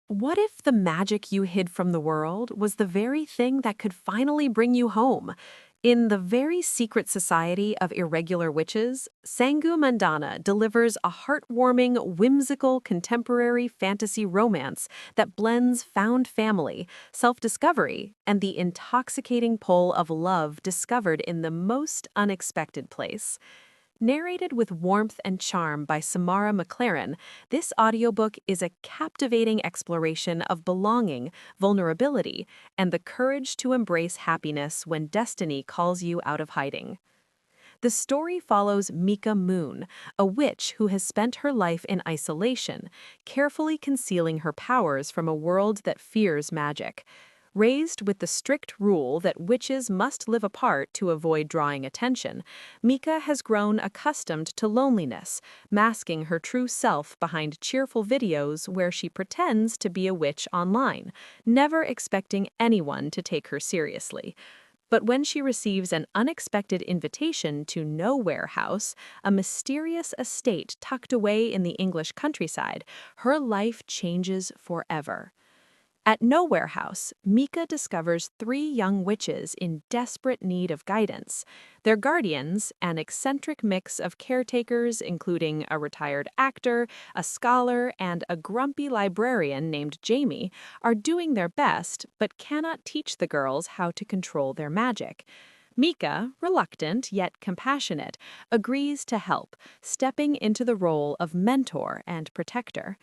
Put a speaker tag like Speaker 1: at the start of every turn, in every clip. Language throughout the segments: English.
Speaker 1: What if the magic you hid from the world was the very thing that could finally bring you home? In the very secret society of irregular witches, Sangu Mandanna delivers a heartwarming, whimsical contemporary fantasy romance that blends found family, self-discovery, and the intoxicating pull of love discovered in the most unexpected place. Narrated with warmth and charm by Samara MacLaren, this audiobook is a captivating exploration of belonging, vulnerability, and the courage to embrace happiness when destiny calls you out of hiding. The story follows Mika Moon, a witch who has spent her life in isolation, carefully concealing her powers from a world that fears magic. Raised with the strict rule that witches must live apart to avoid drawing attention, Mika has grown accustomed to loneliness, masking her true self behind cheerful videos where she pretends to be a witch online, never expecting anyone to take her seriously. But when she receives an unexpected invitation to Nowhere House, a mysterious estate tucked away in the English countryside, her life changes forever. At Nowhere House, Mika discovers three young witches in desperate need of guidance. Their guardians, an eccentric mix of caretakers including a retired actor, a scholar, and a grumpy librarian named Jamie, are doing their best but cannot teach the girls how to control their magic. Mika, reluctant yet compassionate, agrees to help, stepping into the role of mentor and protector.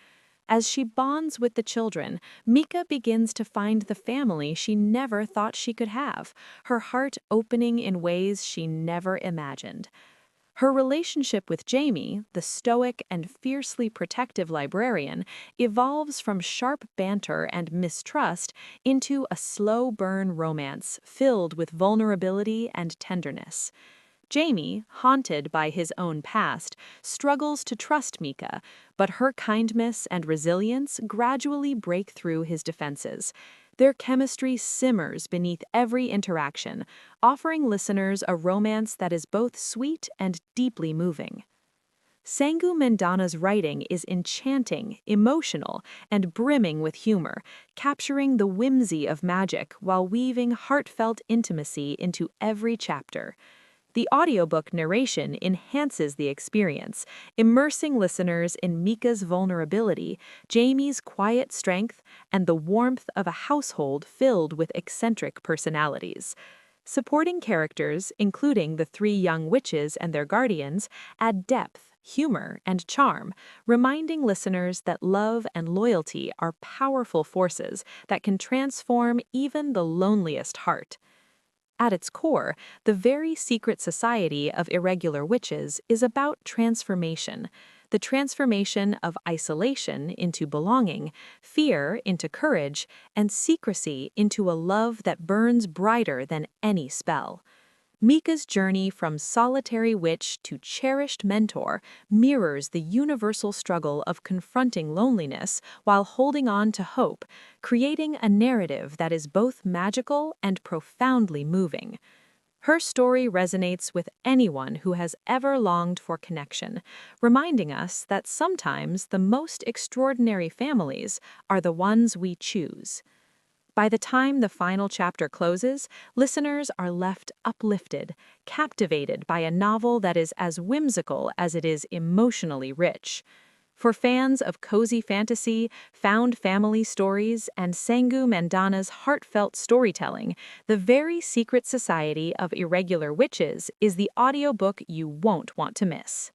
Speaker 1: As she bonds with the children, Mika begins to find the family she never thought she could have, her heart opening in ways she never imagined. Her relationship with Jamie, the stoic and fiercely protective librarian, evolves from sharp banter and mistrust into a slow burn romance filled with vulnerability and tenderness. Jamie, haunted by his own past, struggles to trust Mika, but her kindness and resilience gradually break through his defenses. Their chemistry simmers beneath every interaction, offering listeners a romance that is both sweet and deeply moving. Sangu Mandanna's writing is enchanting, emotional, and brimming with humor, capturing the whimsy of magic while weaving heartfelt intimacy into every chapter. The audiobook narration enhances the experience, immersing listeners in Mika's vulnerability, Jamie's quiet strength, and the warmth of a household filled with eccentric personalities. Supporting characters, including the three young witches and their guardians, add depth, humor, and charm, reminding listeners that love and loyalty are powerful forces that can transform even the loneliest heart. At its core, the very secret society of irregular witches is about transformation, the transformation of isolation into belonging, fear into courage, and secrecy into a love that burns brighter than any spell. Mika's journey from solitary witch to cherished mentor mirrors the universal struggle of confronting loneliness while holding on to hope, creating a narrative that is both magical and profoundly moving. Her story resonates with anyone who has ever longed for connection, reminding us that sometimes the most extraordinary families are the ones we choose. By the time the final chapter closes, listeners are left uplifted, captivated by a novel that is as whimsical as it is emotionally rich. For fans of cozy fantasy, found family stories, and Sangu Mandanna's heartfelt storytelling, The Very Secret Society of Irregular Witches is the audiobook you won't want to miss.